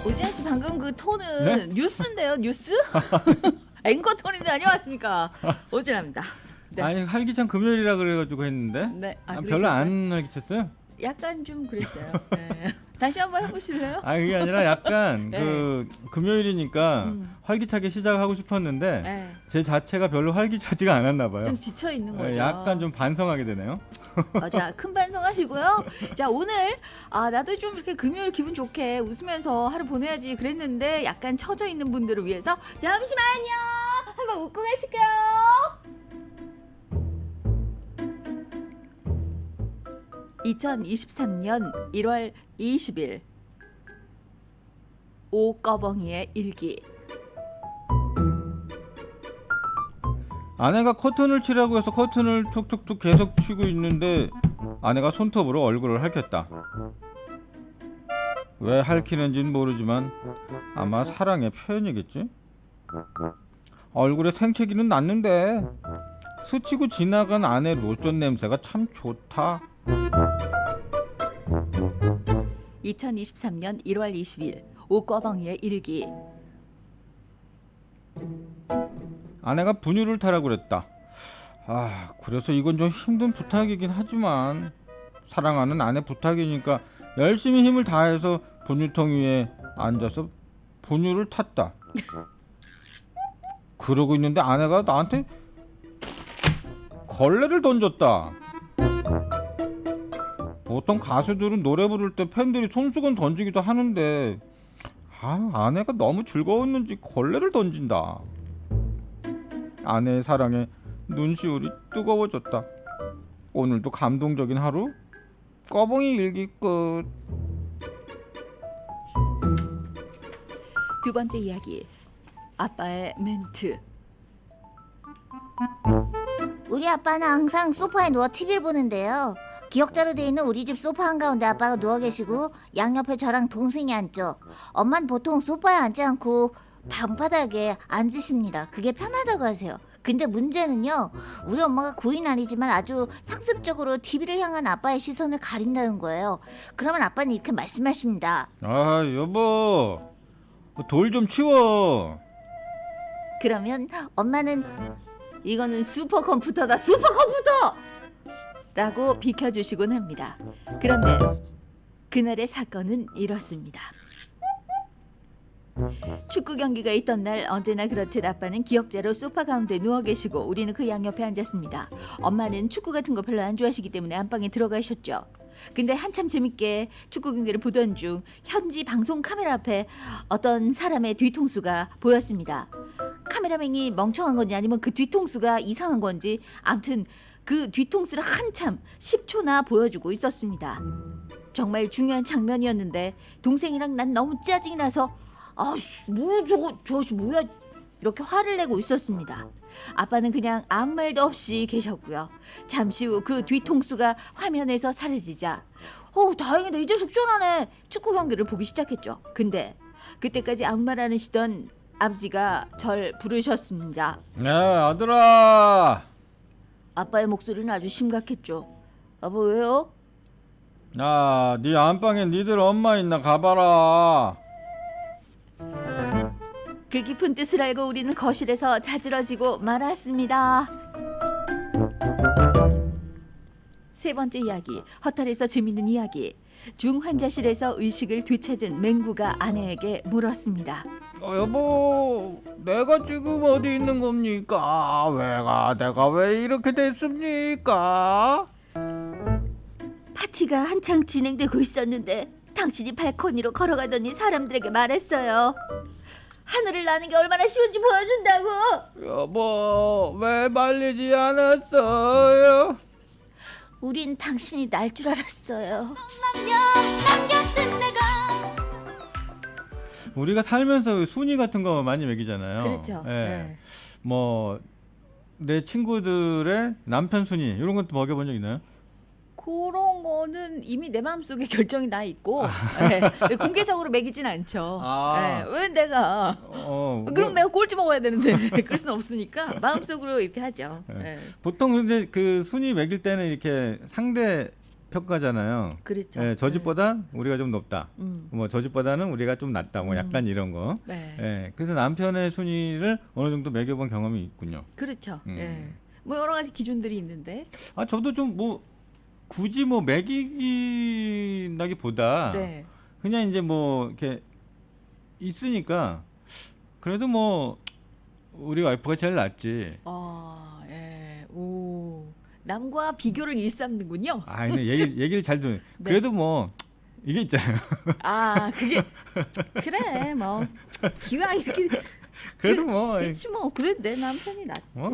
오지현 씨 방금 그 톤은 네? 뉴스인데요, 뉴스? 앵커 톤인데 안녕하십니까? 오지현입니다. 네. 아니 활기찬 금요일이라 그래가지고 했는데 네. 별로 안 활기찼어요? 약간 좀 그랬어요. 네. 다시 한번 해보실래요? 아 그게 아니라 약간 네. 그 금요일이니까 활기차게 시작하고 싶었는데 네. 제 자체가 별로 활기차지가 않았나 봐요. 좀 지쳐 있는 거죠. 약간 좀 반성하게 되네요. 자, 큰 반성하시고요. 자, 오늘 나도 좀 이렇게 금요일 기분 좋게 웃으면서 하루 보내야지 그랬는데 약간 처져 있는 분들을 위해서 잠시만요. 한번 웃고 가실게요. 2023년 1월 20일 오꺼벙이의 일기. 아내가 커튼을 치라고 해서 커튼을 툭툭툭 계속 치고 있는데 아내가 손톱으로 얼굴을 핥혔다. 왜 핥히는지는 모르지만 아마 사랑의 표현이겠지? 얼굴에 생채기는 났는데 스치고 지나간 아내 로션 냄새가 참 좋다. 2023년 1월 20일 오꺼벙이의 일기. 아내가 분유를 타라고 그랬다. 그래서 이건 좀 힘든 부탁이긴 하지만 사랑하는 아내 부탁이니까 열심히 힘을 다해서 분유통 위에 앉아서 분유를 탔다. 그러고 있는데 아내가 나한테 걸레를 던졌다. 보통 가수들은 노래 부를 때 팬들이 손수건 던지기도 하는데 아내가 너무 즐거웠는지 걸레를 던진다. 아내의 사랑에 눈시울이 뜨거워졌다. 오늘도 감동적인 하루. 꺼벙이 일기 끝. 두 번째 이야기. 아빠의 멘트. 우리 아빠는 항상 소파에 누워 TV를 보는데요. 기역자로 돼 있는 우리 집 소파 한가운데 아빠가 누워 계시고 양옆에 저랑 동생이 앉죠. 엄마는 보통 소파에 앉지 않고 방바닥에 앉으십니다. 그게 편하다고 하세요. 근데 문제는요, 우리 엄마가 고의는 아니지만 아주 상습적으로 TV를 향한 아빠의 시선을 가린다는 거예요. 그러면 아빠는 이렇게 말씀하십니다. 여보, 돌 좀 치워. 그러면 엄마는 이거는 슈퍼컴퓨터다, 슈퍼컴퓨터! 라고 비켜주시곤 합니다. 그런데 그날의 사건은 이렇습니다. 축구 경기가 있던 날 언제나 그렇듯 아빠는 기역자로 소파 가운데 누워 계시고 우리는 그 양옆에 앉았습니다. 엄마는 축구 같은 거 별로 안 좋아하시기 때문에 안방에 들어가셨죠. 근데 한참 재밌게 축구 경기를 보던 중 현지 방송 카메라 앞에 어떤 사람의 뒤통수가 보였습니다. 카메라맨이 멍청한 건지 아니면 그 뒤통수가 이상한 건지 아무튼 그 뒤통수를 한참 10초나 보여주고 있었습니다. 정말 중요한 장면이었는데 동생이랑 난 너무 짜증이 나서 뭐야 저거 뭐야 이렇게 화를 내고 있었습니다. 아빠는 그냥 아무 말도 없이 계셨고요. 잠시 후 그 뒤통수가 화면에서 사라지자 다행이다 이제 속전하네 축구 경기를 보기 시작했죠. 근데 그때까지 아무 말 안 하시던 아버지가 절 부르셨습니다. 아들아. 아빠의 목소리는 아주 심각했죠. 아빠 왜요? 네 안방에 니들 엄마 있나 가봐라. 그 깊은 뜻을 알고 우리는 거실에서 자지러지고 말았습니다. 세 번째 이야기, 허탈해서 재밌는 이야기. 중환자실에서 의식을 되찾은 맹구가 아내에게 물었습니다. 여보, 내가 지금 어디 있는 겁니까? 내가 왜 이렇게 됐습니까? 파티가 한창 진행되고 있었는데 당신이 발코니로 걸어가더니 사람들에게 말했어요. 하늘을 나는 게 얼마나 쉬운지 보여준다고. 여보, 왜 말리지 않았어요? 우린 당신이 날 줄 알았어요. 우리가 살면서 순위 같은 거 많이 매기잖아요. 그렇죠. 네. 뭐 내 친구들의 남편 순위 이런 것도 먹여본 적 있나요? 그런 거는 이미 내 마음속에 결정이 나 있고 네, 공개적으로 매기진 않죠. 네, 왜 내가 그럼 내가 꼴찌 먹어야 되는데 그럴 순 없으니까 마음속으로 이렇게 하죠. 네. 보통 이제 그 순위 매길 때는 이렇게 상대 평가잖아요. 그렇죠. 예, 저 집보다 우리가 좀 높다. 음. 뭐 저 집보다는 우리가 좀 낫다. 뭐 약간 이런 거. 네. 예, 그래서 남편의 순위를 어느 정도 매겨본 경험이 있군요. 그렇죠. 음. 예. 뭐 여러 가지 기준들이 있는데. 아 저도 좀 뭐 굳이 뭐 매기기나기보다 네. 그냥 이제 뭐 이렇게 있으니까 그래도 뭐 우리 와이프가 제일 낫지. 예. 오. 남과 비교를 일삼는군요. 아, 근데 얘기를 잘 듣. 네. 그래도 뭐 이게 있잖아요. 아, 그게 그래. 뭐 기왕 이렇게 그래도 뭐, 그렇지 뭐. 그래 내 남편이 낫지. 뭐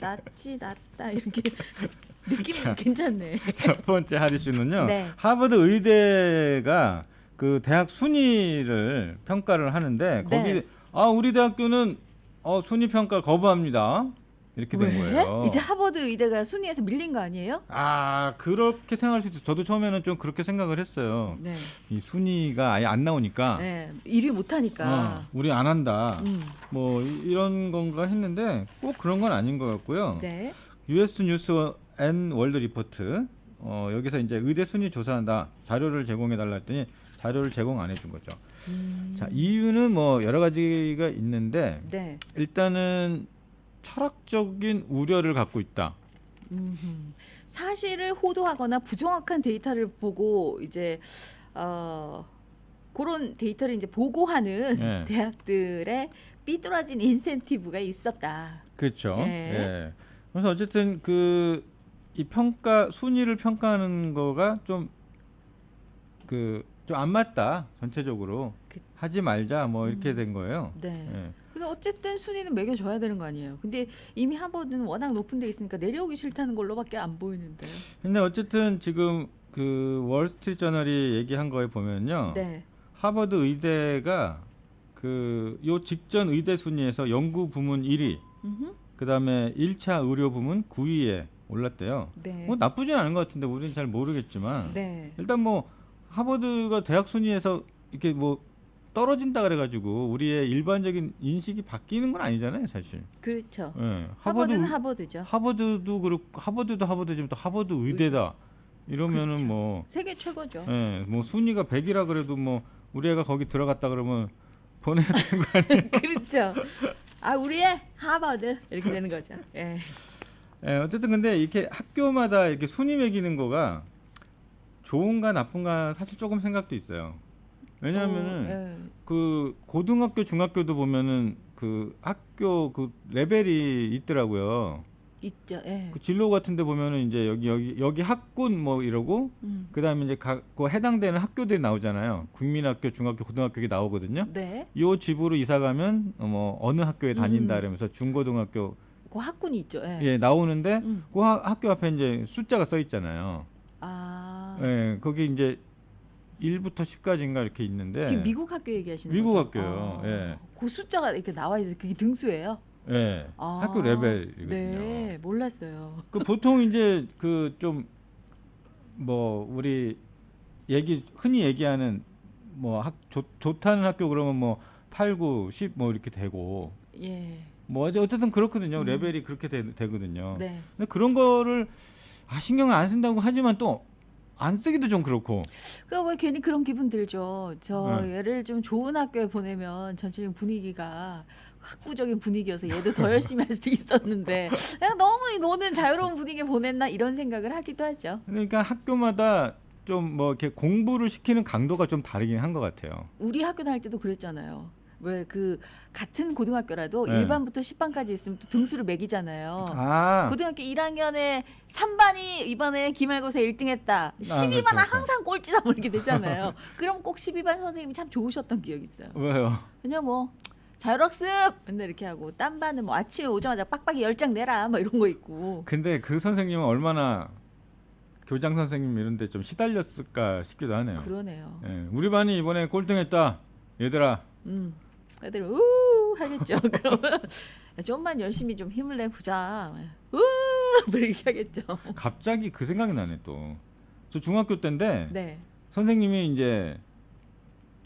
아, 낫다 이렇게 느낌이 괜찮네. 첫 번째 하디슈는요. 네. 하버드 의대가 그 대학 순위를 평가를 하는데 거기 네. 우리 대학교는 순위 평가 거부합니다. 이렇게 된 거예요. 이제 하버드 의대가 순위에서 밀린 거 아니에요? 그렇게 생각할 수 있어요. 저도 처음에는 좀 그렇게 생각을 했어요. 네. 이 순위가 아예 안 나오니까 네. 1위 못 하니까. 우리 안 한다. 음. 뭐 이런 건가 했는데 꼭 그런 건 아닌 것 같고요. 네. US 뉴스 앤 월드 리포트 여기서 이제 의대 순위 조사한다. 자료를 제공해 달라 했더니 자료를 제공 안 해준 거죠. 자, 이유는 뭐 여러 가지가 있는데 네. 일단은 철학적인 우려를 갖고 있다. 사실을 호도하거나 부정확한 데이터를 보고 이제 그런 데이터를 이제 보고하는 네. 대학들의 삐뚤어진 인센티브가 있었다. 그렇죠. 예. 예. 그래서 어쨌든 그 이 평가 순위를 평가하는 거가 좀 안 맞다. 전체적으로 하지 말자 뭐 이렇게 된 거예요. 네. 예. 근데 어쨌든 순위는 매겨줘야 되는 거 아니에요. 근데 이미 하버드는 워낙 높은 데 있으니까 내려오기 싫다는 걸로밖에 안 보이는데요. 근데 어쨌든 지금 그 월스트리트 저널이 얘기한 거에 보면요. 네. 하버드 의대가 그 요 직전 의대 순위에서 연구 부문 1위, 그다음에 1차 의료 부문 9위에 올랐대요. 네. 뭐 나쁘진 않은 것 같은데 우리는 잘 모르겠지만 네. 일단 뭐 하버드가 대학 순위에서 이렇게 뭐 떨어진다 그래가지고 우리의 일반적인 인식이 바뀌는 건 아니잖아요, 사실. 그렇죠. 예. 하버드는 하버드죠. 하버드도 그렇고 하버드도 하버드지만 또 하버드 의대다 이러면은 그렇죠. 뭐 세계 최고죠. 예, 뭐 순위가 100이라 그래도 뭐 우리 애가 거기 들어갔다 그러면 보내야 되는 거 아니에요? 그렇죠. 우리의 하버드 이렇게 되는 거죠. 예. 예, 어쨌든 근데 이렇게 학교마다 이렇게 순위 매기는 거가 좋은가 나쁜가 사실 조금 생각도 있어요. 왜냐하면은 예. 그 고등학교 중학교도 보면은 그 학교 그 레벨이 있더라고요. 있죠. 예. 그 진로 같은데 보면은 이제 여기 학군 뭐 이러고 그다음에 이제 그 해당되는 학교들이 나오잖아요. 국민학교, 중학교, 고등학교가 나오거든요. 네. 요 집으로 이사 가면 뭐 어느 학교에 다닌다 이러면서 중고등학교 그 학군이 있죠. 예. 예 나오는데 음. 그 학교 앞에 이제 숫자가 써 있잖아요. 예, 거기 이제 1부터 10까지인가 이렇게 있는데 지금 미국 학교 얘기하시는 미국 거죠? 학교요. 예. 그 숫자가 이렇게 나와 있어요. 그게 등수예요. 예. 학교 레벨이거든요. 네, 몰랐어요. 그 보통 이제 그 좀 뭐 우리 흔히 얘기하는 뭐 좋다는 학교 그러면 뭐 8, 9, 10 뭐 이렇게 되고 예. 뭐 어쨌든 그렇거든요. 레벨이 그렇게 되거든요. 네. 근데 그런 거를 신경을 안 쓴다고 하지만 또 안 쓰기도 좀 그렇고. 그왜 괜히 그런 기분 들죠. 저 네. 얘를 좀 좋은 학교에 보내면 전체적인 분위기가 학구적인 분위기여서 얘도 더 열심히 할 수도 있었는데 그냥 너무 노는 자유로운 분위기에 보냈나 이런 생각을 하기도 하죠. 그러니까 학교마다 좀 뭐 이렇게 공부를 시키는 강도가 좀 다르긴 한 것 같아요. 우리 학교 다닐 때도 그랬잖아요. 왜 그 같은 고등학교라도 네. 1반부터 10반까지 있으면 또 등수를 매기잖아요. 아, 고등학교 1학년에 3반이 이번에 기말고사 1등했다. 12반은 그렇죠. 항상 꼴찌다 뭐 이렇게 되잖아요. 그럼 꼭 12반 선생님이 참 좋으셨던 기억이 있어요. 왜요? 그냥 뭐 자율학습 맨날 이렇게 하고 딴 반은 뭐 아침에 오자마자 빡빡이 10장 내라 뭐 이런 거 있고. 근데 그 선생님은 얼마나 교장 선생님 이런 데 좀 시달렸을까 싶기도 하네요. 그러네요. 예, 우리 반이 이번에 꼴등했다. 얘들아. 애들 우 하겠죠. 그러면 좀만 열심히 좀 힘을 내보자. 우 뭐 이렇게 하겠죠. 갑자기 그 생각이 나네 또. 저 중학교 때인데 네. 선생님이 이제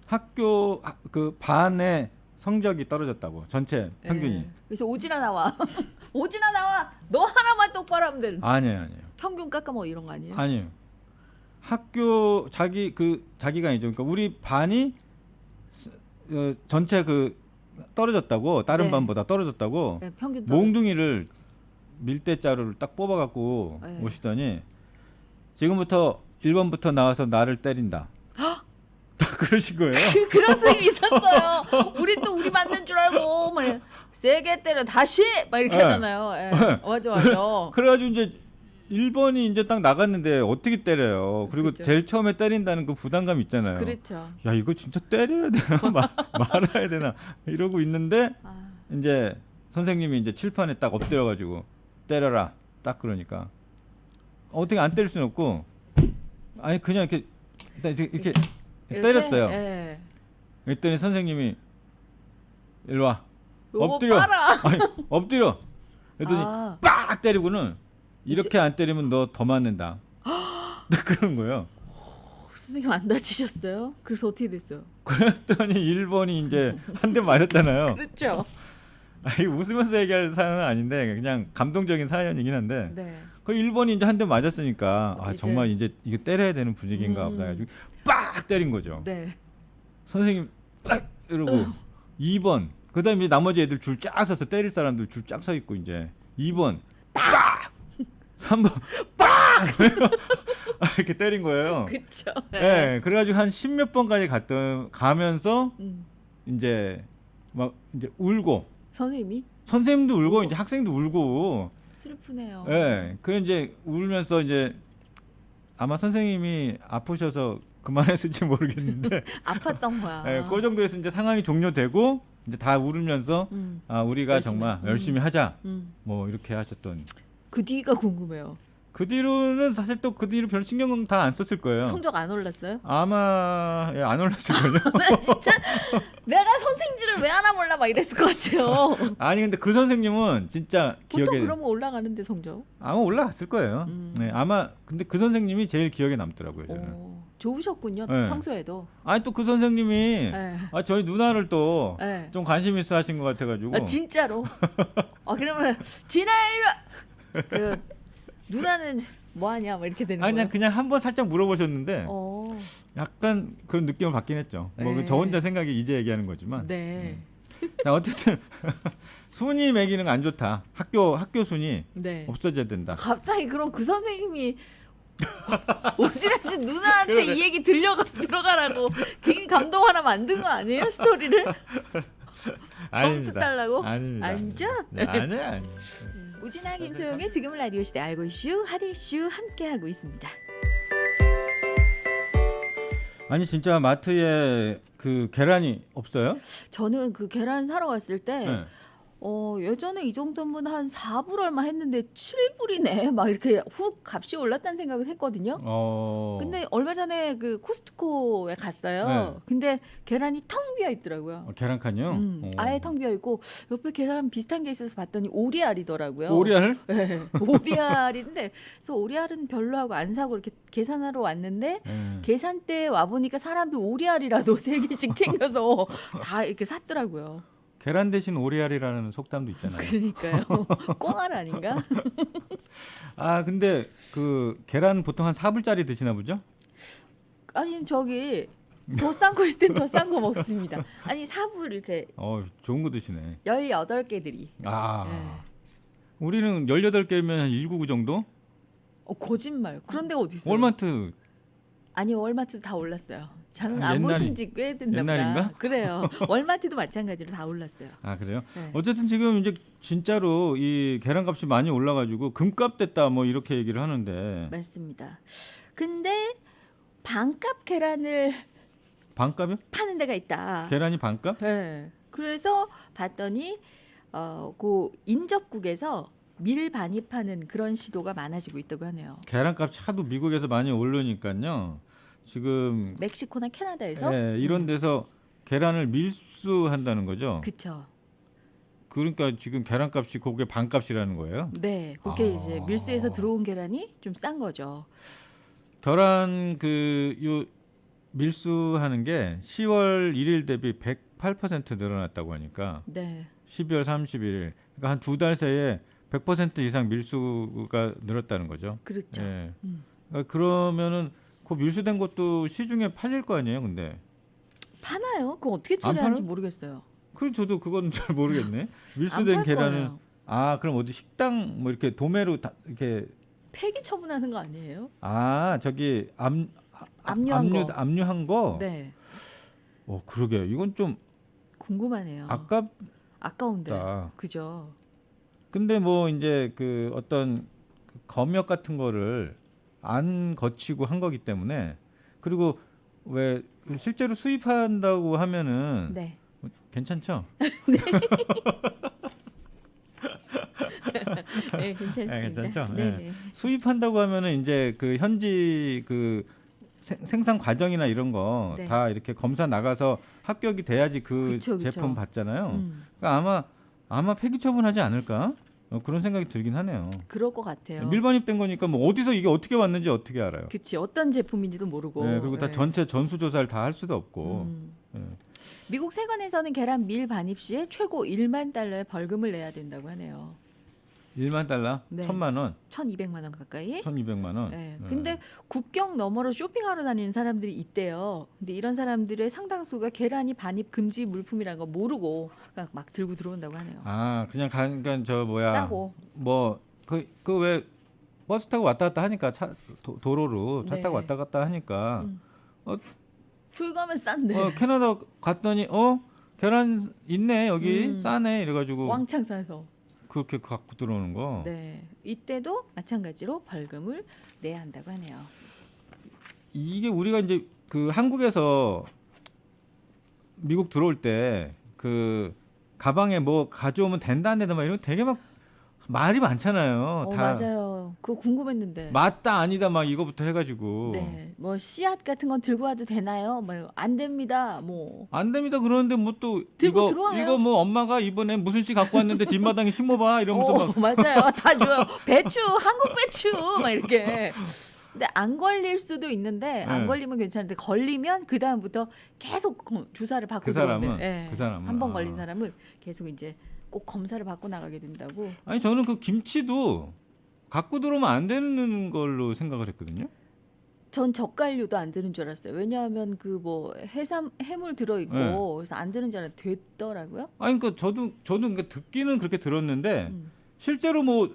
학교 그 반의 성적이 떨어졌다고 전체 평균이. 네. 그래서 오지나 나와. 오지나 나와. 너 하나만 똑바로 하면 돼. 아니에요. 평균 깎아 뭐 이런 거 아니에요? 아니에요. 자기가 아니죠. 그러니까 우리 반이 전체 떨어졌다고 다른 네. 반보다 떨어졌다고 네, 평균 몽둥이를 밀대자루를 딱 뽑아갖고 네. 오시더니 지금부터 1번부터 나와서 나를 때린다. 딱 그러신 거예요. 그런 스윙이 있었어요. 우리 또 우리 맞는 줄 알고 막 세게 때려 다시 막 이렇게 네. 하잖아요. 예. 맞아 맞아. 그래가지고 이제 1번이 이제 딱 나갔는데 어떻게 때려요. 그리고 그렇죠. 제일 처음에 때린다는 그 부담감 있잖아요. 그렇죠. 야 이거 진짜 때려야 되나 말아야 되나 이러고 있는데 아, 이제 선생님이 이제 칠판에 딱 엎드려가지고 때려라 딱 그러니까 어떻게 안 때릴 수는 없고 아니 그냥 이렇게 일단 이렇게 때렸어요. 예. 그랬더니 선생님이 일로 와 요거 엎드려. 봐라. 아니 엎드려 그랬더니 아, 빡 때리고는 이렇게 안 때리면 너 더 맞는다. 딱 그런 거예요. 선생님 안 다치셨어요? 그래서 어떻게 됐어요? 그랬더니 1번이 이제 한 대 맞았잖아요. 그렇죠. 아니 웃으면서 얘기할 사연은 아닌데 그냥 감동적인 사연이긴 한데 네. 그 1번이 이제 한 대 맞았으니까 아 이제- 정말 이제 이거 때려야 되는 분위기인가 보다 해가지고 빡 때린 거죠. 네. 선생님 딱 이러고 2번 그다음에 나머지 애들 줄 쫙 서서 때릴 사람들 줄 쫙 서 있고 이제 2번 빡 3번 빡 이렇게 때린 거예요. 그렇죠. 예, 그래가지고 한 10몇 번까지 가면서 음. 이제 막 이제 울고 선생님이 선생님도 울고 이제 학생도 울고 슬프네요. 예, 그래 이제 울면서 이제 아마 선생님이 아프셔서 그만했을지 모르겠는데 아팠던 거야. 예, 그 정도에서 이제 상황이 종료되고 이제 다 울으면서 음. 아 우리가 열심히. 정말 열심히 하자 음. 뭐 이렇게 하셨던 그 뒤가 궁금해요. 그 뒤로는 사실 또 그 뒤로 별 신경은 다 안 썼을 거예요. 성적 안 올랐어요? 아마 예, 안 올랐을걸요. 진짜 내가 선생질을 왜 하나 몰라 막 이랬을 것 같아요. 아니 근데 그 선생님은 진짜 보통 기억에 그러면 올라가는데 성적. 아마 올라갔을 거예요. 네, 아마 근데 그 선생님이 제일 기억에 남더라고요 저는. 오, 좋으셨군요. 네. 평소에도. 아니 또 그 선생님이 네. 아 저희 누나를 또 좀 네. 관심 있어 하신 것 같아가지고 아, 진짜로. 그러면 진아 일로 와. 그 누나는 뭐 하냐 막 이렇게 되는 아니 거예요. 그냥 한번 살짝 물어보셨는데 어. 약간 그런 느낌을 받긴 했죠. 뭐 네. 저 혼자 생각이 이제 얘기하는 거지만. 네. 자 어쨌든 순위 매기는 거 안 좋다. 학교 순위 네. 없어져야 된다. 갑자기 그럼 그 선생님이 오시라 씨 누나한테 그러네. 이 얘기 들어가라고 괜히 감동 하나 만든 거 아니에요 스토리를? 점수 달라고? 아닙니다. 아니죠? 네, 아니야. 우진아 김소영의 지금은 라디오 시대 알고 이슈 핫 이슈 함께 하고 있습니다. 아니 진짜 마트에 그 계란이 없어요? 저는 그 계란 사러 갔을 때 네. 예전에 이 정도면 한 4불 얼마 했는데 7불이네 막 이렇게 훅 값이 올랐다는 생각을 했거든요. 근데 얼마 전에 그 코스트코에 갔어요. 네. 근데 계란이 텅 비어 있더라고요. 계란 칸이요? 아예 텅 비어 있고 옆에 계란 비슷한 게 있어서 봤더니 오리알이더라고요. 오리알? 네, 오리알인데 그래서 오리알은 별로하고 안 사고 이렇게 계산하러 왔는데 계산대에 와 보니까 사람들 오리알이라도 3개씩 챙겨서 다 이렇게 샀더라고요. 계란 대신 오리알이라는 속담도 있잖아요. 그러니까요. 꽁알 아닌가? 아 근데 그 계란 보통 한 4불짜리 드시나 보죠? 아니 저기 더 싼 거 있을 땐 더 싼 거 먹습니다. 아니 4불 이렇게 좋은 거 드시네. 18개들이. 아 네. 우리는 18개면 한 199 정도? 거짓말. 그런 데가 어디 있어요? 월마트 아니 월마트 다 올랐어요. 장 아, 안 옛날이- 보신 지 꽤 됐나 보다. 옛날인가? 그래요. 월마트도 마찬가지로 다 올랐어요. 아 그래요? 네. 어쨌든 지금 이제 진짜로 이 계란값이 많이 올라가지고 금값 됐다 뭐 이렇게 얘기를 하는데 맞습니다. 근데 반값 계란을 반값이요? 파는 데가 있다. 계란이 반값? 네. 그래서 봤더니 그 인접국에서 밀 반입하는 그런 시도가 많아지고 있다고 하네요. 계란값 차도 미국에서 많이 오르니까요. 지금 멕시코나 캐나다에서 이런 데서 계란을 밀수한다는 거죠. 그쵸. 그러니까 지금 계란값이 그게 반값이라는 거예요. 네, 그게 아. 이제 밀수에서 들어온 계란이 좀 싼 거죠. 계란 요 밀수하는 게 10월 1일 대비 108% 늘어났다고 하니까 네, 12월 31일 그러니까 한 2달 새에 100% 이상 밀수가 늘었다는 거죠. 그렇죠. 예. 그러니까 그러면은 그 밀수된 것도 시중에 팔릴 거 아니에요, 근데. 파나요? 그거 어떻게 안 처리하는지 팔아요? 모르겠어요. 그 저도 그건 잘 모르겠네. 안 밀수된 팔 계란은 거예요. 아 그럼 어디 식당 뭐 이렇게 도매로 다 이렇게 폐기 처분하는 거 아니에요? 아 저기 압류한 거. 압류한 거. 네. 그러게 이건 좀 궁금하네요. 아까운데. 아깝다. 그죠. 근데 뭐 이제 그 어떤 그 검역 같은 거를 안 거치고 한 거기 때문에 그리고 왜 실제로 수입한다고 하면은 네. 괜찮죠? 네, 괜찮습니다. 네, 괜찮죠? 네, 네. 네. 수입한다고 하면은 이제 그 현지 그 생산 과정이나 이런 거 네. 다 이렇게 검사 나가서 합격이 돼야지 그 그쵸, 그쵸. 제품 받잖아요. 음, 그러니까 아마 폐기 처분하지 않을까? 그런 생각이 들긴 하네요. 그럴 것 같아요. 밀반입된 거니까 뭐 어디서 이게 어떻게 왔는지 어떻게 알아요? 그치, 어떤 제품인지도 모르고. 네, 그리고 다 네. 전체 전수 조사를 다 할 수도 없고. 음. 예. 미국 세관에서는 계란 밀 반입 시에 최고 1만 달러의 벌금을 내야 된다고 하네요. 1만 달러, 네. 1,000만 원, 1,200만 원 가까이. 1,200만 원. 네. 예. 근데 국경 너머로 쇼핑하러 다니는 사람들이 있대요. 근데 이런 사람들의 상당수가 계란이 반입 금지 물품이라는 거 모르고 그냥 막 들고 들어온다고 하네요. 그냥 그러니까 저 뭐야? 싸고. 뭐 그 왜 버스 타고 왔다 갔다 하니까 도로로 차 네. 타고 왔다 갔다 하니까 저기 가면 싼데. 캐나다 갔더니 계란 있네 여기 싸네 이래가지고 왕창 싸서. 그렇게 갖고 들어오는 거. 네. 이때도 마찬가지로 벌금을 내야 한다고 하네요. 이게 우리가 이제 그 한국에서 미국 들어올 때 그 가방에 뭐 가져오면 된다 안 된다 막 이런 거 되게 막 말이 많잖아요. 다 맞아요. 그거 궁금했는데. 맞다 아니다 막 이거부터 해가지고 네. 뭐 씨앗 같은 건 들고 와도 되나요? 뭐 안 됩니다. 뭐. 안 됩니다. 그러는데 뭐 또 들고 들어와요. 이거 뭐 엄마가 이번에 무슨 씨 갖고 왔는데 뒷마당에 심어봐 이러면서 막 맞아요. 다 줘요. 배추, 한국 배추 막 이렇게. 근데 안 걸릴 수도 있는데 안 네. 걸리면 괜찮은데 걸리면 그 다음부터 계속 조사를 받고 그 사람은? 들어오는데, 예. 그 사람은? 한 번 걸린 사람은 계속 이제 꼭 검사를 받고 나가게 된다고. 아니 저는 그 김치도 갖고 들어오면 안 되는 걸로 생각을 했거든요. 전 젓갈류도 안 되는 줄 알았어요. 왜냐하면 그 뭐 해물 들어 있고 네. 그래서 안 되는 줄 알았는데 됐더라고요. 아니 그러니까 저도 그러니까 듣기는 그렇게 들었는데 음. 실제로 뭐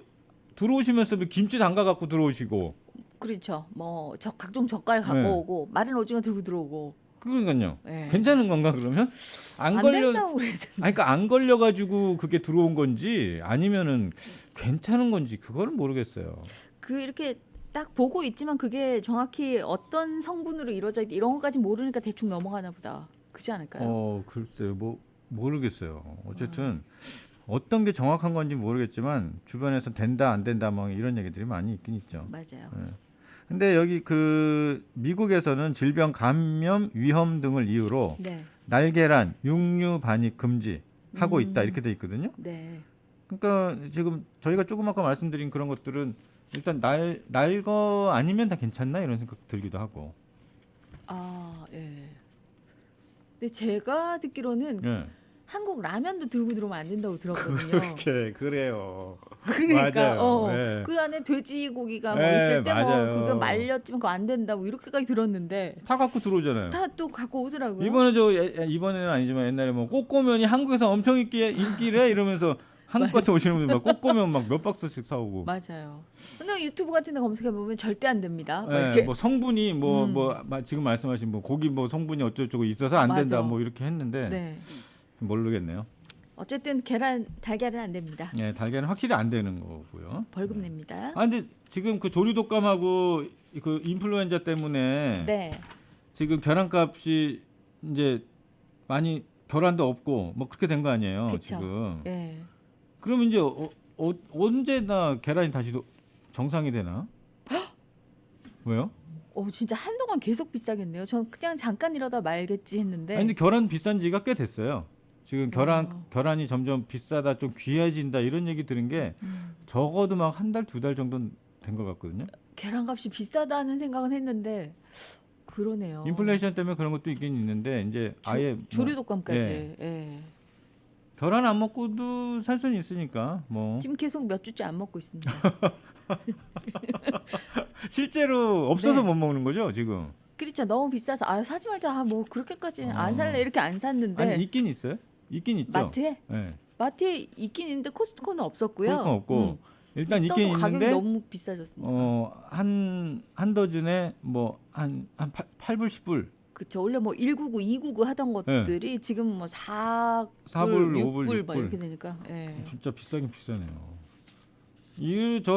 들어오시면서 뭐 김치 담가 갖고 들어오시고 그렇죠. 뭐 각종 젓갈 갖고 네. 오고 마른 오징어 들고 들어오고. 그러니까요. 예. 괜찮은 건가 그러면? 안 안 걸려. 된다고 그랬는데. 아니 그러니까 안 걸려 가지고 그게 들어온 건지 아니면은 괜찮은 건지 그거는 모르겠어요. 그 이렇게 딱 보고 있지만 그게 정확히 어떤 성분으로 이루어져 있 이런 것까지 모르니까 대충 넘어가나 보다. 그렇지 않을까요? 글쎄요. 뭐 모르겠어요. 어쨌든 어떤 게 정확한 건지 모르겠지만 주변에서 된다 안 된다 뭐 이런 얘기들이 많이 있긴 있죠. 맞아요. 근데 여기 그 미국에서는 질병 감염 위험 등을 이유로 네. 날계란, 육류 반입 금지 하고 있다 이렇게 돼 있거든요. 네. 그러니까 지금 저희가 조금 아까 말씀드린 그런 것들은 일단 날 거 아니면 다 괜찮나 이런 생각 들기도 하고. 예. 근데 제가 듣기로는 예. 한국 라면도 들고 들어오면 안 된다고 들었거든요. 그렇게 그래요. 그러니까 맞아요. 예. 그 안에 돼지고기가 뭐 예, 있을 때 뭐 맞아요. 그거 말렸지만 그거 안 된다고 이렇게까지 들었는데 다 갖고 들어오잖아요. 다 또 갖고 오더라고요. 이번에는 아니지만 옛날에 뭐 꼬꼬면이 한국에서 엄청 인기래 이러면서 한국 같은 오시는 분들 막 꼬꼬면 막 몇 박스씩 사오고. 맞아요. 근데 유튜브 같은 데 검색해 보면 절대 안 됩니다. 막 예, 이렇게 뭐 성분이 지금 말씀하신 뭐 고기 뭐 성분이 어쩌고저쩌고 있어서 안 된다 맞아. 뭐 이렇게 했는데 네. 모르겠네요. 어쨌든 달걀은 안 됩니다. 예, 달걀은 확실히 안 되는 거고요. 벌금 냅니다. 근데 지금 그 조류독감하고 그 인플루엔자 때문에 네. 지금 계란값이 이제 많이 결란도 없고 뭐 그렇게 된 거 아니에요, 그쵸. 지금. 예. 그러면 이제 언제나 계란이 다시 정상이 되나? 왜요? 진짜 한동안 계속 비싸겠네요. 전 그냥 잠깐 이러다 말겠지 했는데. 아니, 근데 계란 비싼 지가 꽤 됐어요. 지금 계란이 점점 비싸다, 좀 귀해진다 이런 얘기 들은 게 적어도 막 한 달, 두 달 정도는 된 것 같거든요. 계란값이 비싸다는 생각은 했는데 그러네요. 인플레이션 때문에 그런 것도 있긴 있는데 이제 아예 뭐, 조류독감까지. 예. 예. 계란 안 먹고도 살 수는 있으니까 뭐 지금 계속 몇 주째 안 먹고 있습니다. 실제로 없어서 네. 못 먹는 거죠 지금? 그렇죠. 너무 비싸서 아 사지 말자. 아, 뭐 그렇게까지는 안 살래 이렇게 안 샀는데 아니 있긴 있어요? 있긴 있죠. 마트에 네. 마트에 있긴 있는데 코스트코는 없었고요. 그건 없고 일단 있어도 있긴 가격이 있는데 너무 비싸졌습니다. 한 더즌에 뭐 한 8불 10불 그쵸. 원래 뭐 199, 299 하던 것들이 지금 뭐 4불, 4불, 6불 5불, 막 6불. 이렇게 되니까. 예. 진짜 비싸긴 비싸네요.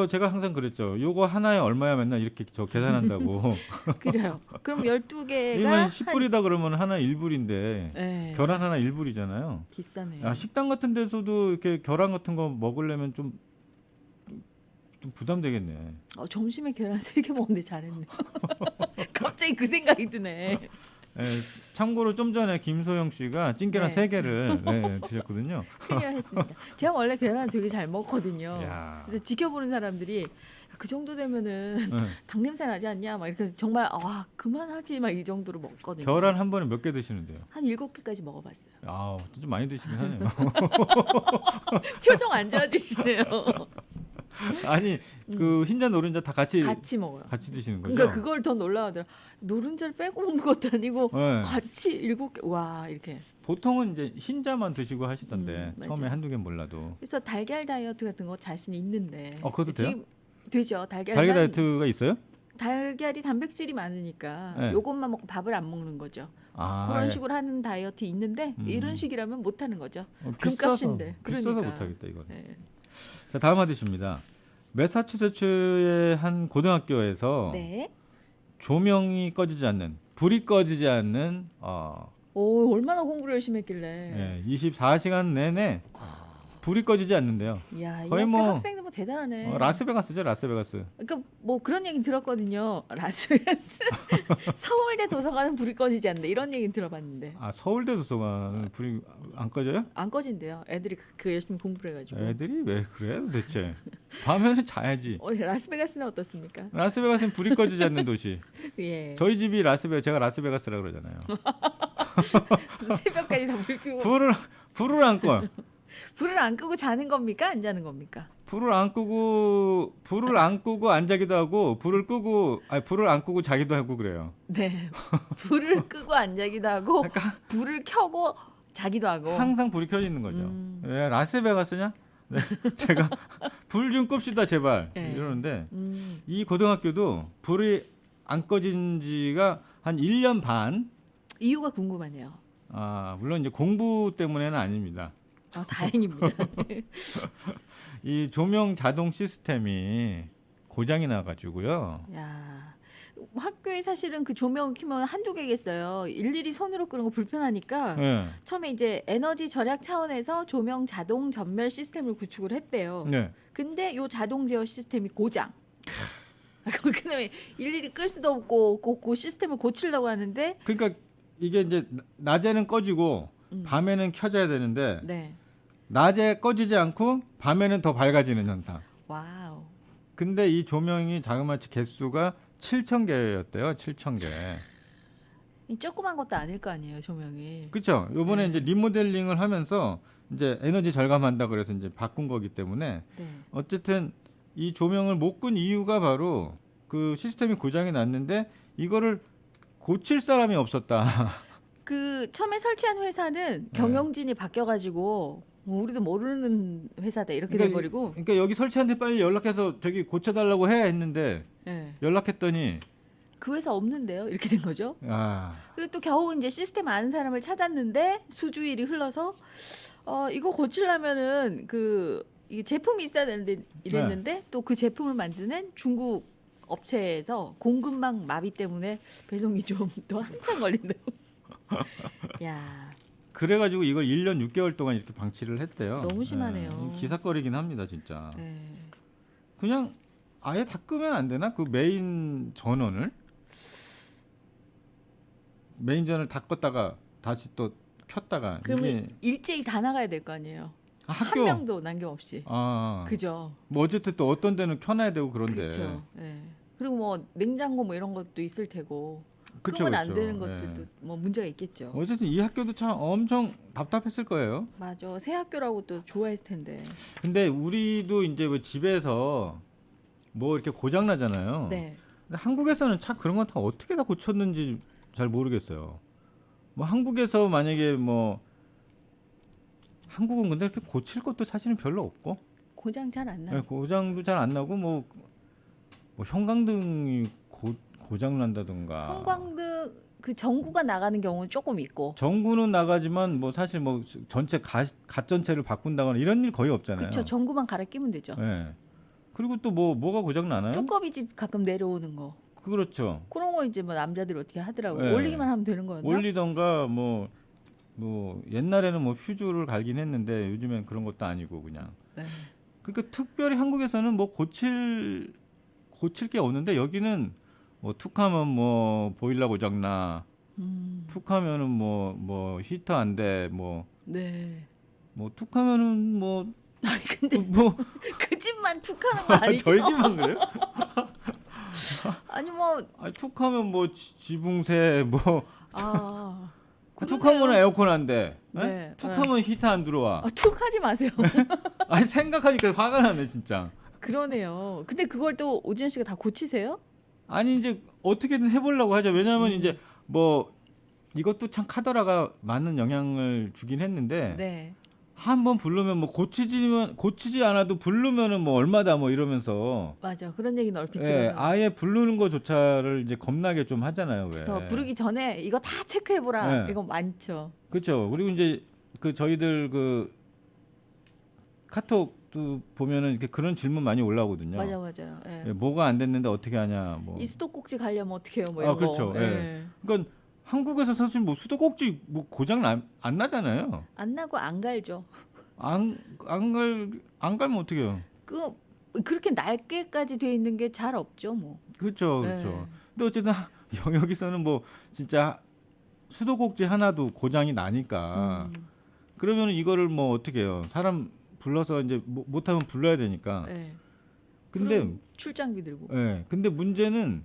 제가 항상 그랬죠. 요거 하나에 얼마야 맨날 이렇게 저 계산한다고. 그래요. 그럼 12개가 이면 10불이다 그러면 하나 1불인데 예. 계란 하나 1불이잖아요. 비싸네요. 야, 식당 같은 데서도 이렇게 계란 같은 거 먹으려면 좀 부담되겠네. 점심에 계란 3개 먹는데 잘했네. 갑자기 그 생각이 드네. 예, 참고로 좀 전에 김소영 씨가 찐계란 네. 3개를 드셨거든요. 클리어했습니다. 제가 원래 계란 되게 잘 먹거든요. 야. 그래서 지켜보는 사람들이 그 정도 되면은 예. 당 냄새 나지 않냐 막 이렇게 해서 정말 그만하지 막 이 정도로 먹거든요. 계란 한 번에 몇 개 드시는데요? 한 7개까지 먹어봤어요. 아, 좀 많이 드시긴 하네요. 표정 안 좋아지시네요. 아니, 그 흰자 노른자 다 같이 먹어요. 같이 드시는 거죠? 그러니까 그걸 더 놀라워하더라. 노른자를 빼고 먹는 것도 아니고 네. 같이 7개 와 이렇게. 보통은 이제 흰자만 드시고 하시던데 맞아요. 처음에 한두 개 몰라도. 그래서 달걀 다이어트 같은 거 자신이 있는데. 그것도 돼요? 지금 되죠. 달걀 달걀 다이어트가 있어요? 달걀이 단백질이 많으니까 네. 요것만 먹고 밥을 안 먹는 거죠. 아, 그런 예. 식으로 하는 다이어트 있는데 이런 식이라면 못 하는 거죠. 금값인데. 비싸서 그러니까. 못 하겠다 이거는. 네. 자, 다음 하디십니다. 매사추세츠의 한 고등학교에서 네. 조명이 꺼지지 않는, 불이 꺼지지 않는 오, 얼마나 공부를 열심히 했길래. 24시간 내내 불이 꺼지지 않는데요. 이야, 이 거의 학교 뭐, 학생들 뭐 대단하네. 라스베가스죠, 라스베가스. 그러니까 뭐 그런 얘기 들었거든요. 라스베가스 서울대 도서관은 불이 꺼지지 않는다 이런 얘기 들어봤는데 아, 서울대 도서관은 불이 안 꺼져요? 안 꺼진대요. 애들이 그 열심히 공부를 해가지고. 애들이 왜 그래 도대체? 밤에는 자야지. 라스베가스는 어떻습니까? 라스베가스는 불이 꺼지지 않는 도시. 예. 저희 집이 제가 라스베가스라 그러잖아요. 새벽까지 다 불 끄고 불을 안 꺼. 불을 안 끄고 자는 겁니까? 안 자는 겁니까? 불을 안 끄고 안 자기도 하고 불을 안 끄고 자기도 하고 그래요. 네. 불을 끄고 안 자기도 하고 불을 켜고 자기도 하고. 항상 불이 켜져 있는 거죠. 왜 라스베가스냐? 네, 제가 불 좀 끕시다 제발 네. 이러는데 이 고등학교도 불이 안 꺼진 지가 한 1년 반. 이유가 궁금하네요. 물론 이제 공부 때문에는 아닙니다. 다행입니다. 이 조명 자동 시스템이 고장이 나가지고요. 야, 학교에 사실은 그 조명 켜면 한두 개겠어요. 일일이 손으로 끄는 거 불편하니까 네. 처음에 이제 에너지 절약 차원에서 조명 자동 전멸 시스템을 구축을 했대요. 네. 근데 요 자동 제어 시스템이 고장. 그다음에 일일이 끌 수도 없고 그 시스템을 고치려고 하는데 그러니까 이게 이제 낮에는 꺼지고 밤에는 켜져야 되는데 네. 낮에 꺼지지 않고 밤에는 더 밝아지는 현상. 와우. 근데 이 조명이 자그마치 개수가 7,000개였대요. 7,000개. 이 조그만 것도 아닐 거 아니에요, 조명이. 그렇죠. 요번에 이제 리모델링을 하면서 이제 에너지 절감한다 그래서 이제 바꾼 거기 때문에 네. 어쨌든 이 조명을 못 끈 이유가 바로 그 시스템이 고장이 났는데 이거를 고칠 사람이 없었다. 그 처음에 설치한 회사는 경영진이 바뀌어가지고 뭐 우리도 모르는 회사다 이렇게 돼버리고. 그러니까 여기 설치한 데 빨리 연락해서 저기 고쳐달라고 해 했는데 네. 연락했더니 그 회사 없는데요, 이렇게 된 거죠. 아, 그리고 또 겨우 이제 시스템 아는 사람을 찾았는데 수주일이 흘러서 이거 고치려면은 이게 제품이 있어야 되는데 이랬는데 또 그 제품을 만드는 중국 업체에서 공급망 마비 때문에 배송이 좀 더 한참 걸린다고. 야, 그래가지고 이걸 1년 6개월 동안 이렇게 방치를 했대요. 너무 심하네요. 기사거리긴 합니다, 진짜. 네. 그냥 아예 다 끄면 안 되나? 그 메인 전원을 다 껐다가 다시 또 켰다가 그러면 이게 일제히 다 나가야 될 거 아니에요. 학교 한 명도 남김없이. 그죠. 뭐 어쨌든 또 어떤 데는 켜놔야 되고 그런데 그렇죠. 네. 그리고 뭐 냉장고 뭐 이런 것도 있을 테고. 그쵸, 끄면 안 그쵸. 되는 것들도 예. 뭐 문제가 있겠죠. 어쨌든 이 학교도 참 엄청 답답했을 거예요. 맞아. 새 학교라고 또 좋아했을 텐데. 근데 우리도 이제 뭐 집에서 뭐 이렇게 고장 나잖아요. 네. 근데 한국에서는 참 그런 건 다 어떻게 다 고쳤는지 잘 모르겠어요. 뭐 한국에서 만약에 뭐 한국은 근데 이렇게 고칠 것도 사실은 별로 없고 고장 잘 안 예, 나요. 고장도 잘 안 나고 뭐 형광등이 고장 난다든가 형광등 그 전구가 나가는 경우는 조금 있고. 전구는 나가지만 뭐 사실 뭐 전체 갓 전체를 바꾼다거나 이런 일 거의 없잖아요. 그렇죠. 전구만 갈아 끼면 되죠. 예. 그리고 또 뭐가 고장 나나요? 두꺼비 집 가끔 내려오는 거. 그렇죠. 그런 거 이제 뭐 남자들이 어떻게 하더라고. 네. 올리기만 하면 되는 거였나? 올리던가 뭐 옛날에는 뭐 퓨즈를 갈긴 했는데 요즘엔 그런 것도 아니고 그냥. 네. 그러니까 특별히 한국에서는 뭐 고칠 게 없는데 여기는 뭐 툭하면 뭐 보일러 고장나, 툭하면은 뭐 히터 안 돼, 뭐 네. 툭하면은 뭐 아니 근데 뭐 그 집만 툭하는 거 아니죠? 저희 집만 그래요? 아니 뭐 아니, 툭하면 뭐 지붕새 뭐 아. 툭하면 에어컨 안 돼. 예? 네. 툭하면 히터 안 들어와. 툭하지 마세요. 아니 생각하니까 화가 나네 진짜. 그러네요. 근데 그걸 또 오지현 씨가 다 고치세요? 아니 이제 어떻게든 해보려고 하죠. 왜냐하면 이제 뭐 이것도 참 카더라가 많은 영향을 주긴 했는데 네. 한 번 부르면 뭐 고치지 않아도 부르면은 뭐 얼마다 뭐 이러면서 맞아. 그런 얘기는 얼핏 예, 들어요. 아예 부르는 거조차를 이제 겁나게 좀 하잖아요. 왜? 그래서 부르기 전에 이거 다 체크해 보라. 네. 이거 많죠. 그렇죠. 그리고 이제 그 저희들 그 카톡도 보면은 이렇게 그런 질문 많이 올라오거든요. 맞아요. 예. 예, 뭐가 안 됐는데 어떻게 하냐. 뭐. 이 수도꼭지 가려면 어떻게 해요? 뭐 이런 그렇죠. 거. 예. 그러니까 한국에서 사실 뭐 수도꼭지 뭐 고장 안 나잖아요. 안 나고 안 갈죠. 안 갈면 어떻게 해요? 그렇게 낡게까지 돼 있는 게 잘 없죠, 뭐. 그렇죠. 그렇죠. 근데 어쨌든 여기서는 뭐 진짜 수도꼭지 하나도 고장이 나니까 그러면 이거를 뭐 어떻게 해요? 사람 불러서 이제 못하면 불러야 되니까. 예. 근데 그럼 출장비 들고. 예. 근데 문제는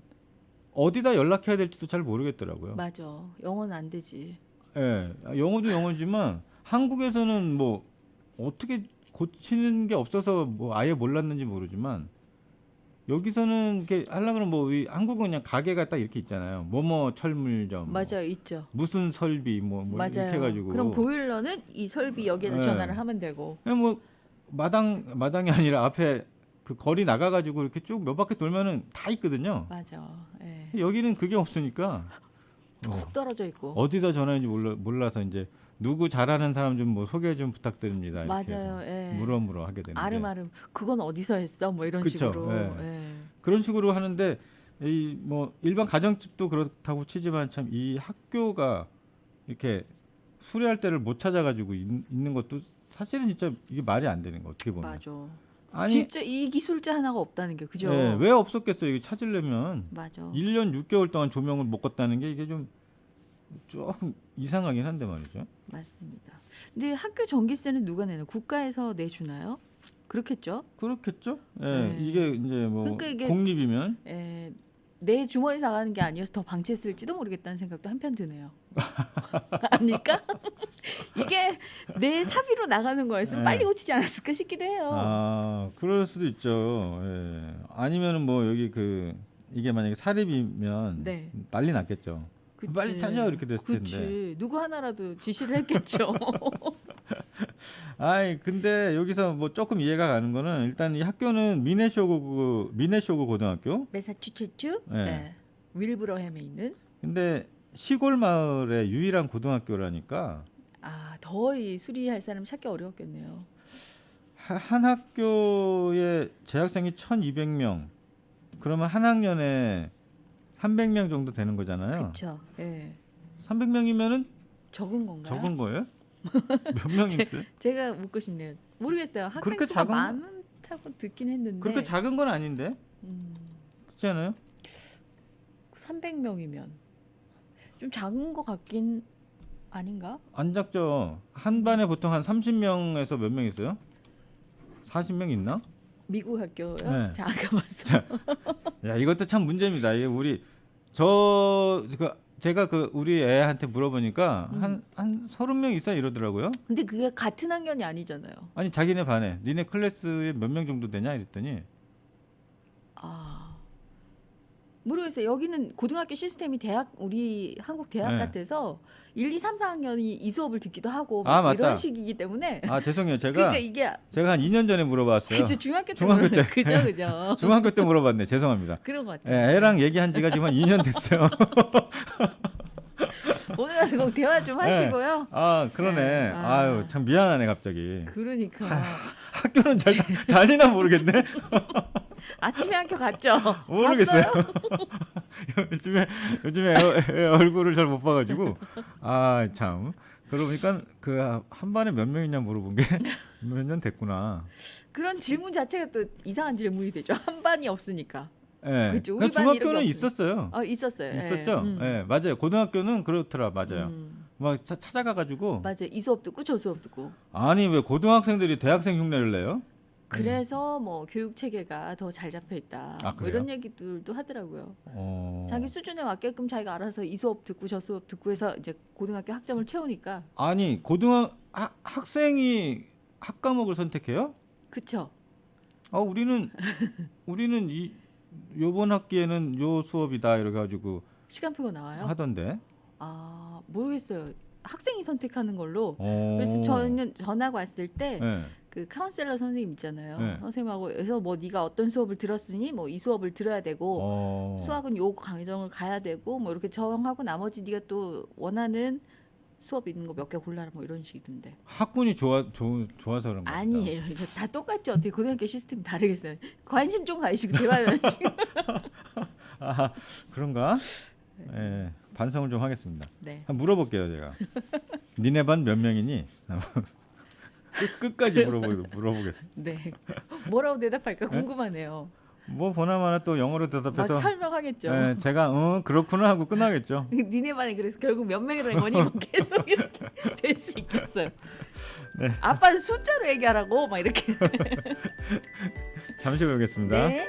어디다 연락해야 될지도 잘 모르겠더라고요. 맞아. 영어는 안 되지. 예. 영어도 영어지만 한국에서는 뭐 어떻게 고치는 게 없어서 뭐 아예 몰랐는지 모르지만 여기서는 이렇게 하려고 그러면 뭐 한국은 그냥 가게가 딱 이렇게 있잖아요. 뭐뭐 철물점. 맞아요, 있죠. 무슨 설비 뭐 맞아요. 이렇게 해가지고. 그럼 보일러는 이 설비 여기에다 네. 전화를 하면 되고. 그냥 뭐 마당이 아니라 앞에 그 거리 나가가지고 이렇게 쭉 몇 바퀴 돌면은 다 있거든요. 맞아. 예. 여기는 그게 없으니까 훅 떨어져 있고. 어디다 전화인지 몰라서 이제 누구 잘하는 사람 좀 뭐 소개 좀 부탁드립니다. 이렇게 맞아요. 해서 예. 물어물어 하게 되는데 아름아름. 그건 어디서 했어? 뭐 이런 그쵸, 식으로. 예. 예. 그런 식으로 하는데 이 뭐 일반 가정집도 그렇다고 치지만 참 이 학교가 이렇게 수리할 때를 못 찾아가지고 있는 것도 사실은 진짜 이게 말이 안 되는 거 어떻게 보면. 맞아. 아니 진짜 이 기술자 하나가 없다는 게 그죠? 예, 왜 없었겠어요? 이거 찾으려면 맞아. 1년 6개월 동안 조명을 못 껐다는 게 이게 좀 조금 이상하긴 한데 말이죠. 맞습니다. 근데 학교 전기세는 누가 내는? 국가에서 내주나요? 그렇겠죠? 그렇겠죠? 예, 네. 이게 이제 뭐 그러니까 이게- 공립이면 예, 내 주머니 나가는 게 아니어서 더 방치했을지도 모르겠다는 생각도 한편 드네요. 아닐까? 이게 내 사비로 나가는 거였으면 네. 빨리 고치지 않았을까 싶기도 해요. 그럴 수도 있죠. 예. 아니면은 뭐 여기 이게 만약에 사립이면 네. 난리 났겠죠. 그치. 빨리 찾아 이렇게 됐을 텐데. 그치. 누구 하나라도 지시를 했겠죠. 아이 근데 여기서 뭐 조금 이해가 가는 거는 일단 이 학교는 미네쇼구 고등학교. 메사추세츠 네. 네. 윌브러햄에 있는 근데 시골 마을의 유일한 고등학교라니까 더 이 수리할 사람 찾기 어려웠겠네요. 한 학교에 재학생이 1,200명. 그러면 한 학년에 300명 정도 되는 거잖아요. 그렇죠. 예. 300명이면은 적은 건가요? 적은 거예요? 몇 명 있어요? 제가 묻고 싶네요. 모르겠어요. 학생 그렇게 수가 작은 거? 많다고 듣긴 했는데. 그렇게 작은 건 아닌데. 그렇지 않아요? 300명이면 좀 작은 것 같긴 아닌가? 안 작죠. 한 반에 보통 한 30명에서 몇 명 있어요? 40명 있나? 미국 학교요? 네. 자, 아까 봤어. 야, 이것도 참 문제입니다. 이게 우리 제가 그 우리 애한테 물어보니까 한 30명 있어 이러더라고요. 근데 그게 같은 학년이 아니잖아요. 아니 자기네 반에 니네 클래스에 몇 명 정도 되냐 이랬더니 아, 모르겠어요. 여기는 고등학교 시스템이 우리 한국 대학 네. 같아서 1, 2, 3, 4학년이 이 수업을 듣기도 하고 아, 뭐 맞다. 이런 식이기 때문에 아 죄송해요. 그러니까 이게 제가 한 2년 전에 물어봤어요. 그죠 중학교 때 중학교 때. 그죠 중학교 때 물어봤네. 죄송합니다. 그런 것 예, 같아요. 애랑 얘기한 지가 지금 한 2년 됐어요. 오늘 가서 꼭 대화 좀 하시고요. 아 그러네. 네. 아. 아유 참 미안하네 갑자기. 그러니까 학교는 잘 다니나 모르겠네. 아침에 학교 갔죠. 모르겠어요. 갔어요? 요즘에 애 얼굴을 잘 못 봐가지고 아 참. 그러니까 그 한 반에 몇 명이냐 물어본 게 몇 년 됐구나. 그런 질문 자체가 또 이상한 질문이 되죠. 한 반이 없으니까. 예. 그쵸, 우리 그러니까 반 이런 게 중학교는 없으니까. 있었어요. 있었어요. 있었죠. 예, 맞아요. 고등학교는 그렇더라, 맞아요. 음, 막 찾아가가지고 맞아요. 이 수업 듣고 저 수업 듣고. 아니 왜 고등학생들이 대학생 흉내를 내요? 그래서 뭐 교육 체계가 더 잘 잡혀 있다. 아, 뭐 그래요? 이런 얘기들도 하더라고요. 어... 자기 수준에 맞게끔 자기가 알아서 이 수업 듣고 저 수업 듣고 해서 이제 고등학교 학점을 채우니까. 아니 학생이 학과목을 선택해요? 그쵸? 아 우리는 요번 학기에는 요 수업이다 이래 가지고 시간표가 나와요? 하던데. 아 모르겠어요. 학생이 선택하는 걸로. 어... 그래서 저는 전학 왔을 때 네. 그 카운셀러 선생님 있잖아요. 네. 선생님하고 해서 뭐 네가 어떤 수업을 들었으니 뭐 이 수업을 들어야 되고 수학은 요 과정을 가야 되고 뭐 이렇게 정하고 나머지 네가 또 원하는 수업 있는 거 몇 개 골라라 뭐 이런 식인데. 학군이 좋아서 그런 거야. 아니에요. 이거 다 똑같죠. 어떻게 고등학교 시스템이 다르겠어요. 관심 좀 가지시고 대화는 아 그런가? 예, 반성을 좀 하겠습니다. 네. 한번 물어볼게요 제가. 니네 반 몇 명이니? 끝까지 물어보겠습니다. 네. 뭐라고 대답할까 궁금하네요. 뭐 보나마나 또 영어로 막 대답해서 설명하겠죠. 예, 제가 그렇구나 하고 끝나겠죠. 니네 반에 그래서 결국 몇 명이라는 거니 뭐 계속 이렇게 될 수 있겠어요. 네. 아빠는 숫자로 얘기하라고 막 이렇게. 잠시 후에 뵙겠습니다. 네.